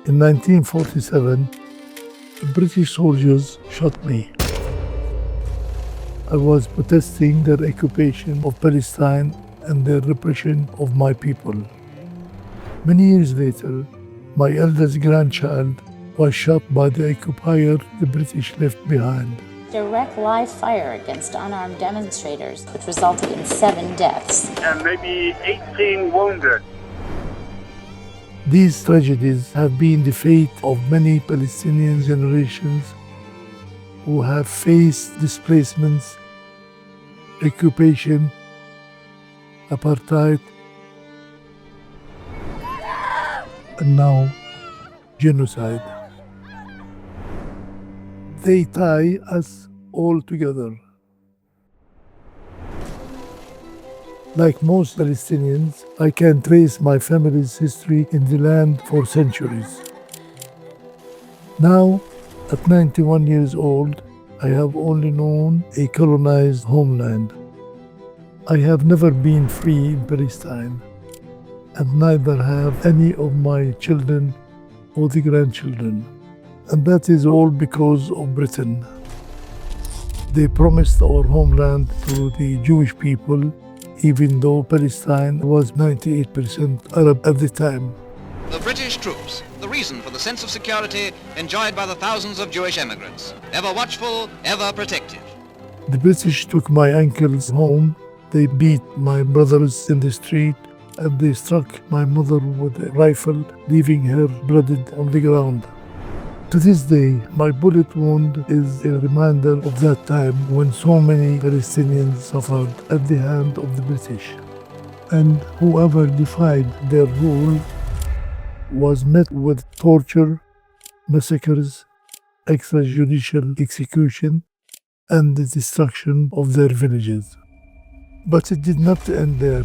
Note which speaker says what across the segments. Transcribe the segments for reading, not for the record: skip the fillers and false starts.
Speaker 1: In 1947, British soldiers shot me. I was protesting their occupation of Palestine and their repression of my people. Many years later, my eldest grandchild was shot by the occupier the British left behind.
Speaker 2: Direct live fire against unarmed demonstrators, which resulted in 7 deaths.
Speaker 3: And maybe 18 wounded.
Speaker 1: These tragedies have been the fate of many Palestinian generations who have faced displacements, occupation, apartheid, and now genocide. They tie us all together. Like most Palestinians, I can trace my family's history in the land for centuries. Now, at 91 years old, I have only known a colonized homeland. I have never been free in Palestine, and neither have any of my children or the grandchildren. And that is all because of Britain. They promised our homeland to the Jewish people, even though Palestine was 98% Arab at the time.
Speaker 4: The British troops, the reason for the sense of security enjoyed by the thousands of Jewish immigrants, ever watchful, ever protective.
Speaker 1: The British took my uncles home, they beat my brothers in the street, and they struck my mother with a rifle, leaving her bloodied on the ground. To this day, my bullet wound is a reminder of that time when so many Palestinians suffered at the hand of the British. And whoever defied their rule was met with torture, massacres, extrajudicial execution, and the destruction of their villages. But it did not end there.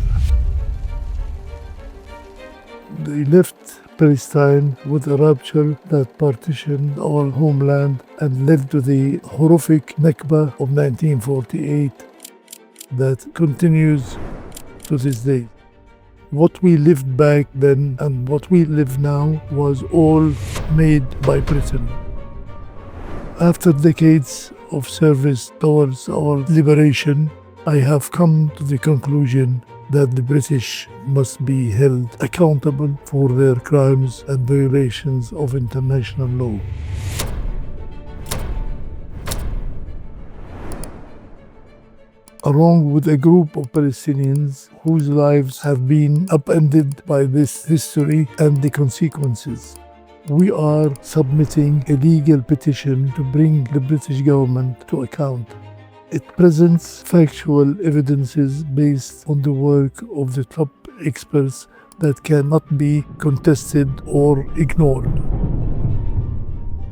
Speaker 1: They left Palestine with a rupture that partitioned our homeland and led to the horrific Nakba of 1948 that continues to this day. What we lived back then and what we live now was all made by Britain. After decades of service towards our liberation, I have come to the conclusion that the British must be held accountable for their crimes and violations of international law. Along with a group of Palestinians whose lives have been upended by this history and the consequences, we are submitting a legal petition to bring the British government to account. It presents factual evidences based on the work of the top experts that cannot be contested or ignored.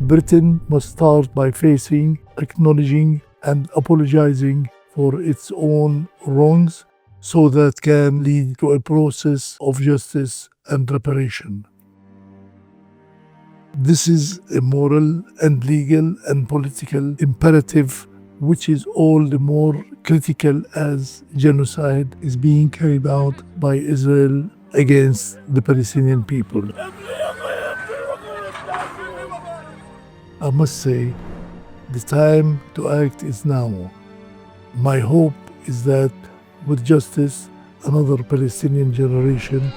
Speaker 1: Britain must start by facing, acknowledging, and apologizing for its own wrongs so that can lead to a process of justice and reparation. This is a moral and legal and political imperative which is all the more critical as genocide is being carried out by Israel against the Palestinian people. I must say, the time to act is now. My hope is that with justice, another Palestinian generation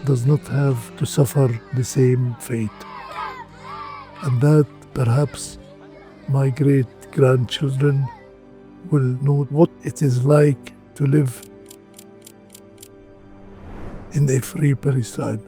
Speaker 1: does not have to suffer the same fate. And that perhaps my great-grandchildren will know what it is like to live in a free Palestine.